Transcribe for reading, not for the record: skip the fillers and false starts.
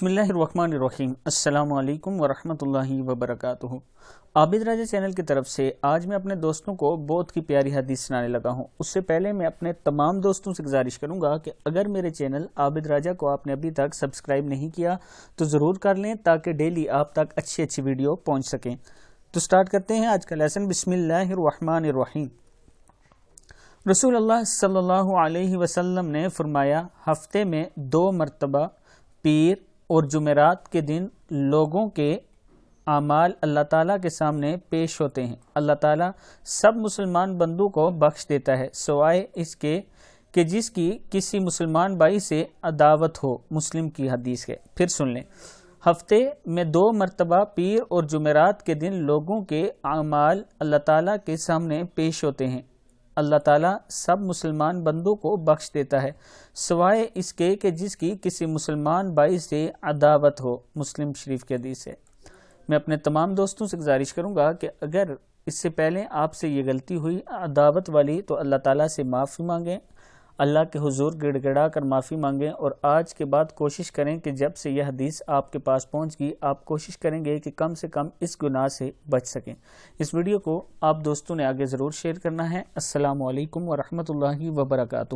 بسم اللہ الرحمن الرحیم۔ السلام علیکم ورحمۃ اللہ وبرکاتہ۔ عابد راجہ چینل کی طرف سے آج میں اپنے دوستوں کو بہت کی پیاری حدیث سنانے لگا ہوں۔ اس سے پہلے میں اپنے تمام دوستوں سے گزارش کروں گا کہ اگر میرے چینل عابد راجہ کو آپ نے ابھی تک سبسکرائب نہیں کیا تو ضرور کر لیں تاکہ ڈیلی آپ تک اچھی ویڈیو پہنچ سکیں۔ تو سٹارٹ کرتے ہیں آج کا لیسن۔ بسم اللہ الرحمن الرحیم۔ رسول اللہ صلی اللہ علیہ وسلم نے فرمایا، ہفتے میں 2 مرتبہ پیر اور جمعرات کے دن لوگوں کے اعمال اللہ تعالیٰ کے سامنے پیش ہوتے ہیں۔ اللہ تعالیٰ سب مسلمان بندوں کو بخش دیتا ہے سوائے اس کے کہ جس کی کسی مسلمان بھائی سے عداوت ہو۔ مسلم کی حدیث ہے۔ پھر سن لیں، ہفتے میں 2 مرتبہ پیر اور جمعرات کے دن لوگوں کے اعمال اللہ تعالیٰ کے سامنے پیش ہوتے ہیں۔ اللہ تعالیٰ سب مسلمان بندوں کو بخش دیتا ہے سوائے اس کے کہ جس کی کسی مسلمان بھائی سے عداوت ہو۔ مسلم شریف کی حدیث ہے۔ میں اپنے تمام دوستوں سے گزارش کروں گا کہ اگر اس سے پہلے آپ سے یہ غلطی ہوئی عداوت والی تو اللہ تعالیٰ سے معافی مانگیں، اللہ کے حضور گڑ گڑا کر معافی مانگیں، اور آج کے بعد کوشش کریں کہ جب سے یہ حدیث آپ کے پاس پہنچ گئی آپ کوشش کریں گے کہ کم سے کم اس گناہ سے بچ سکیں۔ اس ویڈیو کو آپ دوستوں نے آگے ضرور شیئر کرنا ہے۔ السلام علیکم ورحمۃ اللہ وبرکاتہ۔